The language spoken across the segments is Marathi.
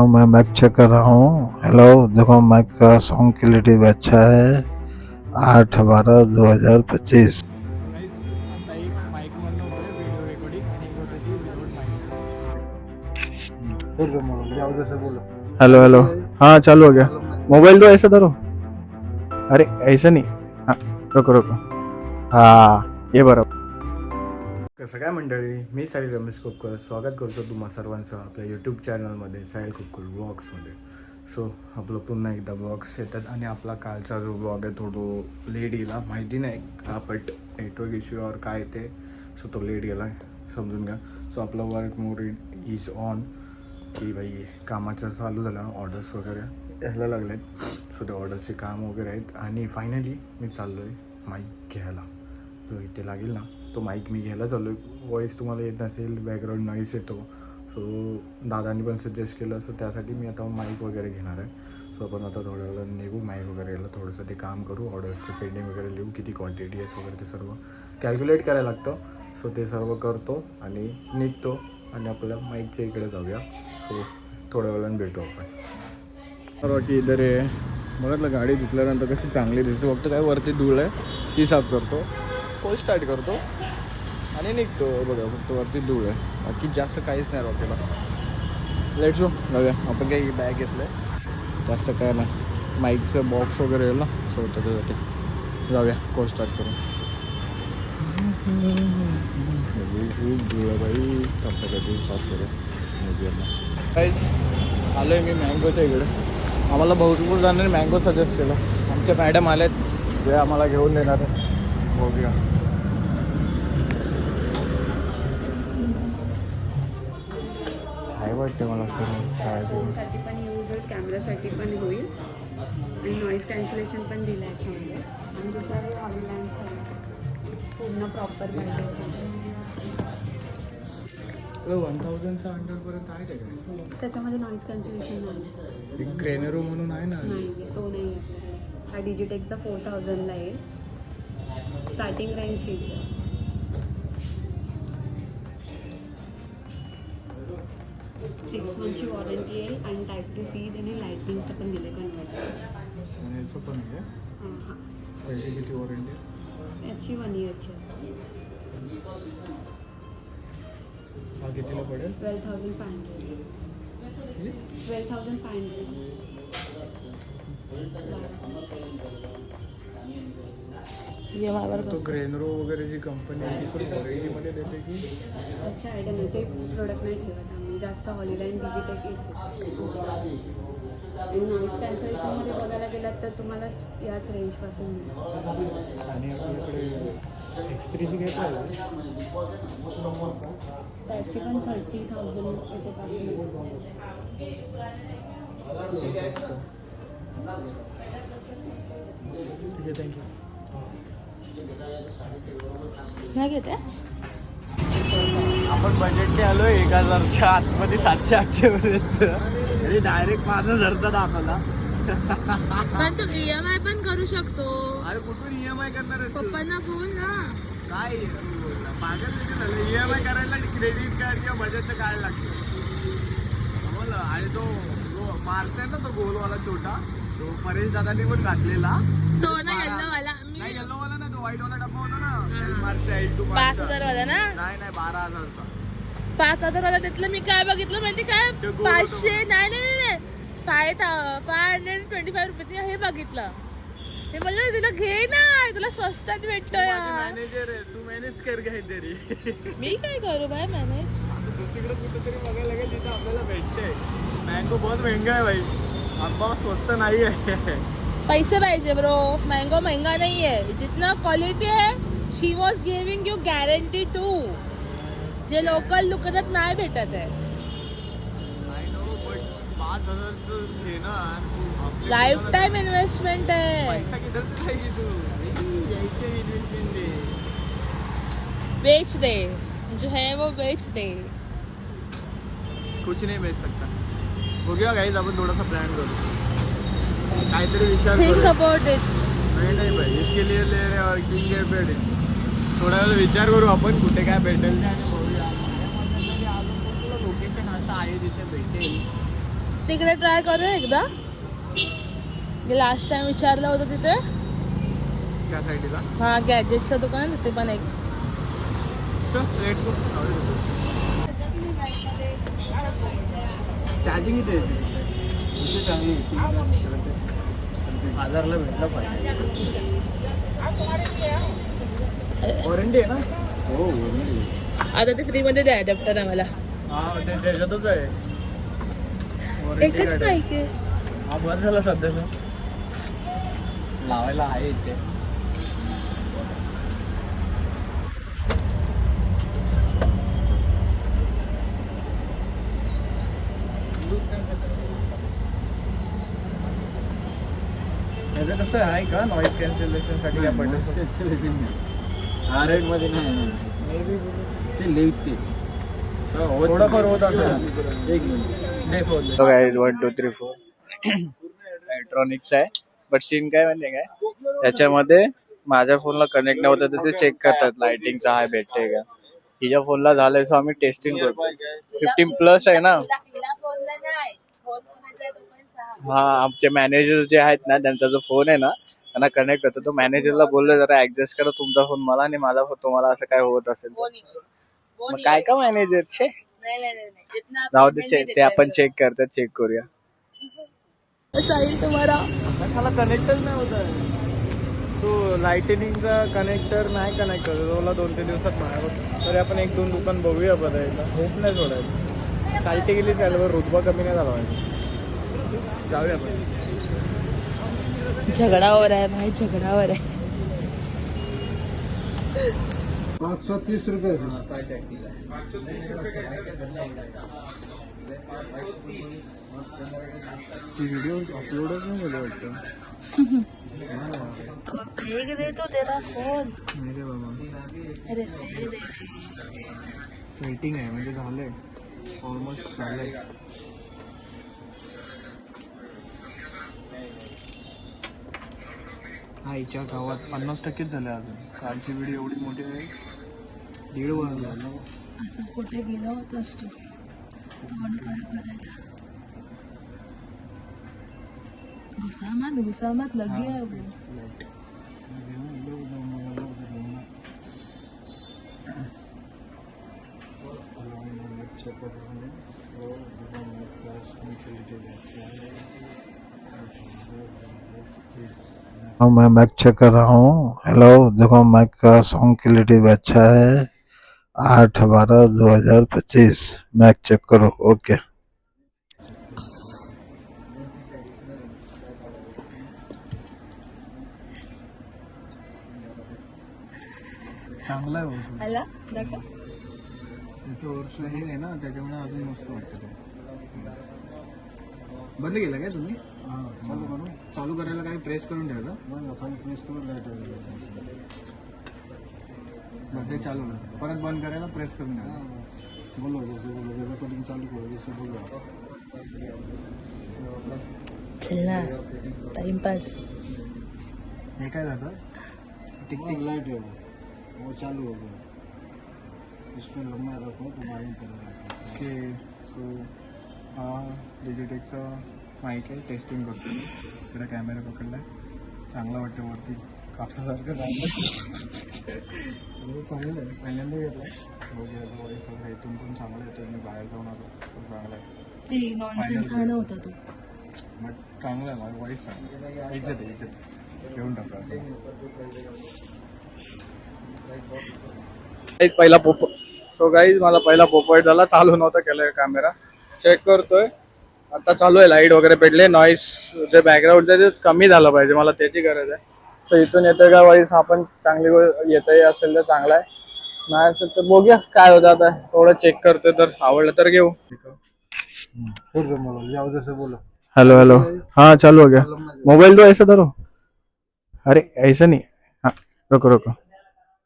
मैं माइक चेक कर रहा हूँ। हेलो, देखो माइक का साउंड क्वालिटी भी अच्छा है। 8/12/2025। गाईस आता एक माईकमधनं होतोय व्हिडिओ रेकॉर्डिंग आणि एक होते ती विदाउट माईक। हेलो हेलो, हाँ चालू हो गया। मोबाइल तो ऐसे धरो, अरे ऐसा नहीं, हाँ रुको रुको, हाँ ये बरोबर। कसं काय मंडळी, मी साहिल रमेश खोपकर स्वागत करतो तुम्हा सर्वांचं आपल्या यूट्यूब चॅनलमध्ये साहिल खोपकर ब्लॉग्समध्ये. सो आपलं पुन्हा एकदा ब्लॉग्स येतात आणि आपला कालचा जो ब्लॉग आहे तो लेट गेला, माहिती नाही का बट नेटवर्क इश्यू और काय ते, सो तो लेट गेला समजून घ्या. सो आपला वर्क मोड इज ऑन की भाई कामाचं चालू झालं, ऑर्डर्स वगैरे यायला लागलेत. सो ते ऑर्डरचे काम वगैरे आहेत आणि फायनली मी चाललो आहे माईक घ्यायला. जो इथे लागेल ना तो माईक मी घ्यायला चाललो आहे. व्हॉईस तुम्हाला येत नसेल, बॅकग्राऊंड नॉईस येतो. सो दादांनी पण सजेस्ट केलं, सो त्यासाठी मी आता माईक वगैरे घेणार आहे. सो आपण आता थोड्या वेळा निघू माईक वगैरे यायला, थोडंसं ते काम करू, ऑर्डर्सचे पेंडिंग वगैरे लिहू, किती क्वांटिटी आहे वगैरे ते सर्व कॅल्क्युलेट करायला लागतं. सो ते सर्व करतो आणि निघतो आणि आपल्या माईकच्या इकडे जाऊया. सो थोड्या वेळानं भेटू आपण. बाकी इधर आहे बघितलं, गाडी धुतल्यानंतर कशी चांगली दिसते. फक्त काय वरती धूळ आहे ती साफ करतो, कोल स्टार्ट करतो आणि निघतो. बघा फक्त वरती धूळ आहे, बाकी जास्त काहीच नाही रॉकेला. लेट्स गो, जाऊया. आपण काही बॅग घेतलं आहे, जास्त काय नाही. माईकचं बॉक्स वगैरे येईल ना, सो त्याच्यासाठी जाऊया. कोल स्टार्ट करून खूप धूळ आहे बाई, कधी साफ करूया. काहीच आलो आहे मी मँगोच्या इकडे. आम्हाला भरपूर जणांनी मँगो सजेस्ट केलं. आमच्या मॅडम आल्यात, ते आम्हाला घेऊन देणार आहे. बघूया. काय वाटतं मला फोनसाठी पण यूज होईल, कॅमेरासाठी पण होईल आणि नॉईज कॅन्सलेशन पण दिलं आहे याच्यामध्ये. आणि दुसरं ऑनलाईनचं पूर्ण प्रॉपर पाहिजे 1000च्या अंडरपर्यंत आहे का? त्याच्यामध्ये नॉईज कॅन्सलेशन नाही. एक ग्रेनेरो म्हणून आहे ना, नाही तो नाही आहे. हा डिजिटेकचा 4000ला येईल, स्टार्टिंग रेंजची. 6 मंथची वॉरंटी येईल आणि टाईप टू सी आणि लाईटनिंगचं पण दिलं कन्वर्टर. आणि याचं पण आहे. हां, पहिली किती वॉरंटी? याची 1 इयरची असते. हा कितीला पडेल? 12,500. 12,500. तो ग्रेनरो वगैरे जी कंपनी आहे ती पण वॉरंटीमध्ये देते की? अच्छा आयडिया नाही, ते प्रोडक्ट नाही ठेवत आम्ही जास्त. हॉलिलाईन डिजिटेक आणि नॉईज कॅन्सलेशनमध्ये बघायला गेलात तर तुम्हाला याच रेंजपासून मिळेल. आणि आपल्याकडे X3ची घेता आहे त्याची पण 30,000 याच्यापासून. ठीक आहे, थँक्यू. नाही घेते. आपण बजेटने आलो 1000च्या आतमध्ये 700-800 पर्यंत आणि डायरेक्ट 5000चा दाखवला. पण तू EMI पण करू शकतो. अरे कुठून EMI करणार आहेस तू? पप्पांना बोल ना. काय पागल झालं? EMI करायला क्रेडिट कार्ड किंवा बजेटचं काय लागतं बोल. आणि तो मारते ना तो गोलवाला छोटा, तो परेश दादांनी पण घातलेला. तो ना येल्लो वाला. नाही येल्लो वाला नाही, तो व्हाईट वाला डब्बा होता ना, मारते 5,000 वाला ना. नाही 12,000चा. 5,000 वाला. त्यातलं मी काय बघितलं माहिती काय? ते गोल 500 नाही 525 रुपये हे बघितलं. मी म्हणलं तुला घे ना, तुला स्वस्तात भेटतोय. मॅनेजर आहे तू, मॅनेज कर काहीतरी. मी काय करू बाय मॅनेज. दुसरीकडे कुठेतरी बघायला लागेल जिथं आपल्याला भेटतंय. मँगो बहुत महंगा आहे भाई, आंबा स्वस्त नाही आहे. पैसे पाहिजे ब्रो, मँगो महंगा नाही आहे. जितना क्वालिटी आहे, she was giving you guarantee to, जे लोकल दुकानात नाही भेटत आहे. I know, but 5,000 घेणार तू. लाईफ टाइम इन्व्हेस्टमेंट आहे. पैसा किधर से लाएगी तू? यायचे इन्व्हेस्टमेंट दे. बेच दे, जो है वो बेच दे. कुछ नहीं बेच सकता. बघूया गाईज, आपण थोडासा प्लॅन करू, काहीतरी विचार थिंक करू. About it. नाही भाई, इसके लिए ले रहे और किंग गेट भेटे. थोडा वेळ विचार करू आपण कुठे काय भेटेल ते आणि बघूया. तुला लोकेशन असं आहे जिथे भेटेल तिकडे ट्राय करूया एकदा. लास्ट टाइम विचारलं होतं तिथे. त्या साईडला हा गॅजेटचं दुकान आहे तिथे पण एक. चार्जिंग इथे चांगली बाजारला भेटला पाहिजे. वॉरंटी आहे ना? हो वॉरंटी. आता ते फ्री मध्ये द्या अडॅप्टर आम्हाला. हा ते त्याच्यातच आहे. एकच माहिती आहे. हा बस झाला सध्याला लावायला आहे इथे. त्याचं कसं आहे का नॉईज कॅन्सलेशन साठी काय पडलं? हा रेट मध्ये नाही ते लिहिते थोडंफार होत असेल. एक मिनिट 1 2 3 4 इलेक्ट्रॉनिक्स आहे. बट सीन काय म्हणजे काय त्याच्यामध्ये माझ्या फोनला कनेक्ट नव्हतं तर ते चेक करतात लाइटिंगचा हाय भेटते का. हिच्या फोनला झालंय सो आम्ही टेस्टिंग करतो. 15+ आहे ना. हा आमचे मॅनेजर जे आहेत ना त्यांचा जो फोन आहे ना त्यांना कनेक्ट होतो. तो मॅनेजरला बोललो जरा ऍडजस्ट करा तुमचा फोन मला आणि माझा फोन तुम्हाला असं काय होत असेल मग काय का मॅनेजर जाऊ दे. ते आपण चेक करतात. चेक करूया. तुम्हाला मला कनेक्टच नाही होत आहे. तो लाइटनिंगचा कनेक्टर नाही कनेक्ट करतो. 2-3 दिवसात माझ्याकडून तरी आपण 1-2 दुकान बघूया बघायला. होप नाही सोडायचं. चालते गेली त्यावर रुतबा कमी नाही झाला पाहिजे. जाऊया आपण. झगडावर आहे भाई झगडावर आहे. 530 रुपये. व्हिडिओ अपलोडच नाही केलं वाटतं. फेक दे तो तेरा फोन. अरे बाबा अरे फेक दे. वेटिंग आहे म्हणजे झालंय ऑलमोस्ट झालंय. हा हिच्या गावात 50%च झाले अजून. कालची व्हिडिओ एवढी मोठी आहे 1.5 वर्ष झालं. असं कुठे गेला होतास तू तोंड करायला. घुसामत लगी आहे वो. हाँ मैं मैक चेक कर रहा हूँ. हेलो देखो मैक का साउंड क्वालिटी भी अच्छा है. 8/12/2025 मैक चेक करो. ओके. चांगला आहे वस्तू. आला दाखव. त्याचं वरचं हे आहे ना त्याच्यामुळे अजून मस्त वाटतं ते. बंद केलं काय तुम्ही? चालू करू. चालू करायला काही प्रेस करून ठेवलं. खाली प्रेस करून लाईट बरं ते चालू आहे. परत बंद करायला प्रेस करून ठेवलं. बोलो जैसे बोलो रेकॉर्डिंग चालू करो जैसे बोलो. चल ना टाइमपास. हे काय झालं टिक टिक लाइट है वो चालू हो गया. इसको लंबा रखो तो मालूम पड़ेगा. की सो हा डिजिटेकचा माईक आहे. टेस्टिंग करतो. इकडे कॅमेरा पकडलाय. चांगला वाटतं वरती कापसासारखं चांगलं आहे. पहिल्यांदा घेतलं बघूया वॉईस वगैरे इथून पण चांगलं येतो. मी बाहेर जाऊन आलो पण चांगला आहे. नॉनसेन्स हा नव्हता तो. बट चांगलं आहे. माझं वॉईस चांगलं. इज्जत आहे घेऊन टाका. पहिला पोपो तो गाईज मला पहिला पोपॉइट झाला. चालू नव्हता केलं कॅमेरा. चेक करतोय आता चालू आहे. लाईट वगैरे पेटले. नॉईस जे बॅकग्राऊंड ते कमी झालं पाहिजे. मला त्याची गरज आहे. सो इथून येतोय का वॉईस आपण चांगली येतंय असेल तर चांगला आहे. नाही असेल तर बघूया काय होतं. आता थोडं चेक करतोय तर आवडलं तर घेऊ. फिर से बोलो जाओ जैसे बोलो. हेलो हाँ चालू हो गया. मोबाइल तो ऐसा धरो. अरे ऐसा नहीं. हाँ रुको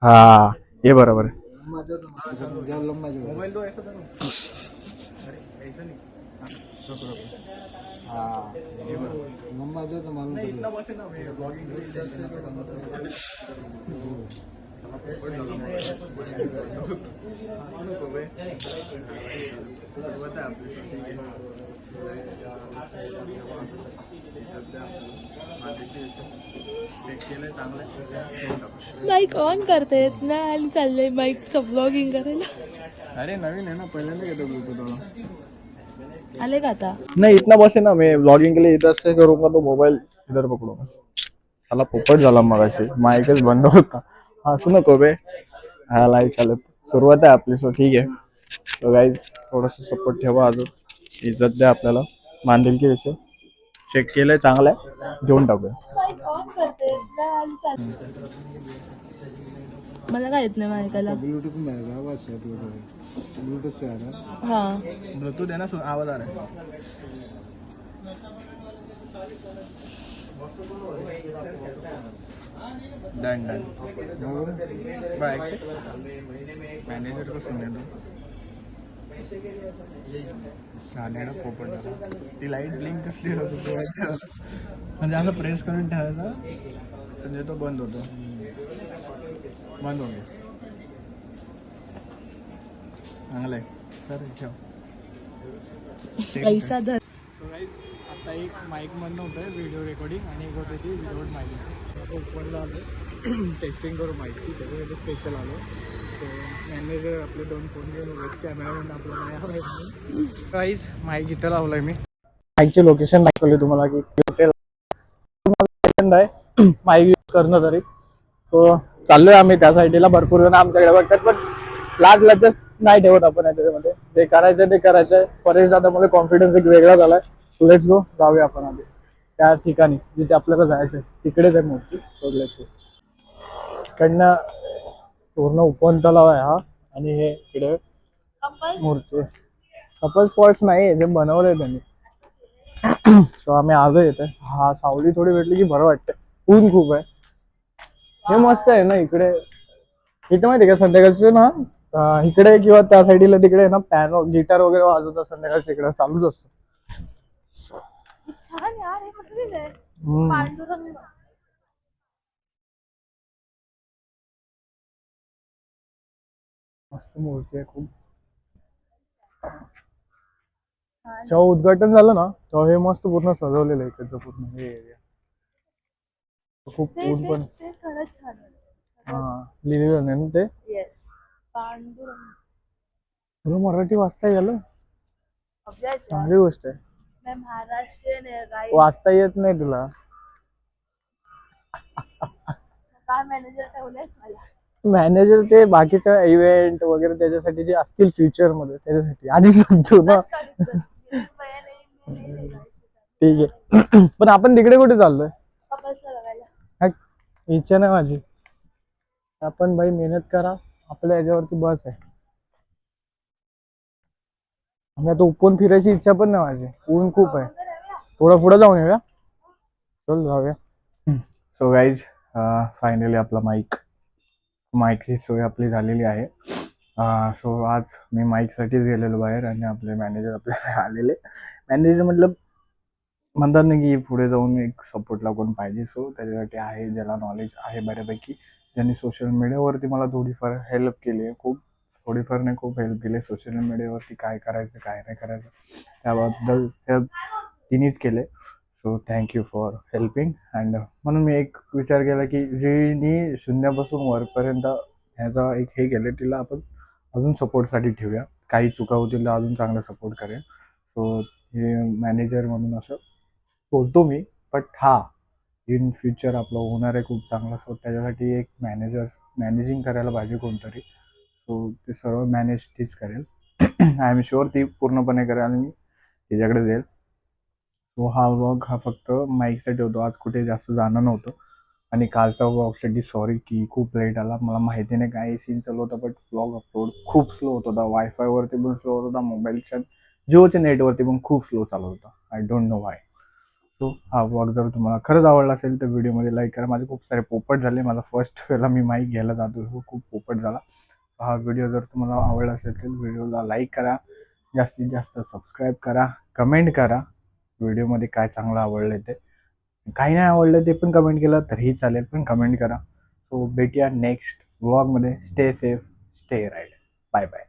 हाँ ये बराबर है. मोबाइल तो ऐसा धरो. अरे ऐसा नहीं. रुको हाँ ये बराबर. लंबा जाओ तो मालूम इतना बस है ना. ब्लॉगिंग माईक ऑन करतायत ना आणि चाललंय माईकचं ब्लॉगिंग करायला. अरे नवीन है ना, पहिल्यांदा घेतो ब्लूटूथ. आले का आता? नहीं इतना बस है ना, मैं व्लॉगिंग के लिए इधर से करूंगा तो मोबाईल इधर पकडूंगा. त्याला पोपट झाला मगाशी, माईकच बंद होता. हसू नको बे. हा लाईव्ह चालत सुरुवात आहे आपली. सो ठीक आहे. सो गाईज थोडस सपोर्ट ठेवा, अजून इज्जत द्या आपल्याला. बांधिलकी विषय चेक केलंय, चांगलं आहे, घेऊन टाकूया. मला काय येत नाही माईकाला. ब्लूटूथ में आएगा, आवाज से ब्लूटूथ से आ रहा है. हा ब्लूटूथ आहे ना, आवाज आ रहा है. Done done. मॅनेजर को सुनने दो. गाण्याला पोपट झाला. ती लाईट ब्लिंक कसली होत होती म्हणजे असं प्रेस करून ठेवायचा म्हणजे तो बंद होतो. बंद होतो. चांगलं आहे. तर ठेव. पैसा धर. सो गाईज आता एक माईकमधनं होतं आहे व्हिडिओ रेकॉर्डिंग आणि एक होते ती विदाऊट माईक. ओपनला आलो टेस्टिंग करू माईकची, त्याच्यासाठी स्पेशल आलो. सो मॅनेजर आपले 2 फोन घेऊन उभे, कॅमेरामॅन आपला नाही हवं. गाईज माईक इथं लावलं आहे मी. माईकची लोकेशन दाखवली तुम्हाला की कुठे आहे माईक यूज करणं तरी. सो चाललोय आम्ही त्या साईडला. भरपूर जण आमच्याकडे बघतात, पण लाज लगेच नाही ठेवत आपण त्याच्यामध्ये. जे करायचं ते करायचंय. परेश दादा मला कॉन्फिडन्स एक वेगळा झालाय. लेट्स गो, जाऊया आपण आधी त्या ठिकाणी जिथे आपल्याला जायचंय. तिकडेच आहे मूर्ती. So let's go. इकडनं पूर्ण उपवन तलाव आहे हा, आणि हे इकडे मूर्ती. कपल स्पॉट्स नाही, जे बनवलंय त्यांनी. सो आम्ही आलो इथे. हा सावली थोडी भेटली की बरं वाटतं. ऊन खूप आहे. हे मस्त आहे ना इकडे. इथे माहिती का संध्याकाळचे ना इकडे किंवा त्या साईडला तिकडे ना पॅनो गिटार वगैरे वाजवतात संध्याकाळच्या. इकडे चालूच असतं. छान यार, हे कुठे आहे? पांडुरंग. मस्त मूर्ती आहे खूप. जेव्हा उद्घाटन झालं ना तेव्हा हे मस्त पूर्ण सजवलेलं आहे इकडचं पूर्ण हे एरिया. खूप ऊन पण. खरंच छान आहे. हा लिहिलेलं नाही ना ते. येस, पांडुरंग. तुला मराठी वाचता गेलं, चांगली गोष्ट आहे. मैं महाराष्ट्रीयन आहे गाई. वाचता येत नाही तुला. काय मॅनेजर ठेवलंय मला. मॅनेजर ते बाकीच्या इव्हेंट वगैरे त्याच्यासाठी जे असतील फ्युचर मध्ये त्याच्यासाठी आधी सांगतो ना. ठीक आहे. पण आपण तिकडे कुठे चाललोय? इच्छा नाही माझी. आपण भाई मेहनत करा, आपल्या याच्यावरती बस आहे. आम्ही आता उपवन फिरायची इच्छा पण नाही माझी. ऊन खूप आहे. थोडं पुढे जाऊन येऊया. चल जाऊया. सो गाईज फायनली आपला माईकची सोय आपली झालेली आहे. सो आज मी माईकसाठीच गेलेलो बाहेर आणि आपले मॅनेजर आपल्याला आलेले. मॅनेजर म्हणतात ना की पुढे जाऊन एक सपोर्टला कोण पाहिजे. सो त्याच्यासाठी आहे, ज्याला नॉलेज आहे बऱ्यापैकी, ज्यांनी सोशल मीडियावरती मला थोडीफार हेल्प केली आहे. थोडीफार नाही, खूप हेल्प केली. सोशल मीडियावरती काय करायचं काय नाही करायचं त्याबद्दल हेल्प तिनेच केले. So thank you for helping. And म्हणून मी एक विचार केला की जिनी शून्यापासून वरपर्यंत ह्याचा एक हे केलं, तिला आपण अजून सपोर्टसाठी ठेवूया. काही चुका होतील तर अजून चांगला सपोर्ट करेल. सो हे मॅनेजर म्हणून असं बोलतो मी. बट इन फ्युचर आपलं होणार आहे खूप चांगलं. सो त्याच्यासाठी एक मॅनेजिंग करायला पाहिजे कोणतरी. सो ते सर्व मॅनेज तीच करेल. आय एम शुअर ती पूर्णपणे करेल आणि मी तिच्याकडे जाईल. सो हा व्लॉग फक्त माईकसाठी होतो. आज कुठे जास्त जाणं नव्हतं. आणि कालचा व्लॉगसाठी सॉरी की खूप लेट आला. मला माहिती नाही काय सीन चालू होता, बट व्लॉग अपलोड खूप स्लो होत होता. वायफायवरती पण स्लो होत होता, मोबाईलच्या जिओच्या नेटवरती पण खूप स्लो चालत होता. I don't know Y. So हा व्लॉग जर तुम्हाला खरंच आवडला असेल तर व्हिडिओमध्ये लाईक करा. माझे खूप सारे पोपट झाले. मला फर्स्ट वेळेला मी माईक घ्यायला जातो, खूप पोपट झाला. हा व्हिडिओ जर तुम्हाला आवडला असेल तर व्हिडिओला लाईक करा, जास्तीत जास्त सबस्क्राईब करा, कमेंट करा व्हिडिओमध्ये काय चांगलं आवडलं ते. काही नाही आवडलं ते पण कमेंट केलं तरीही चालेल, पण कमेंट करा. सो भेटूया नेक्स्ट व्लॉगमध्ये. Stay safe, stay right. Bye bye.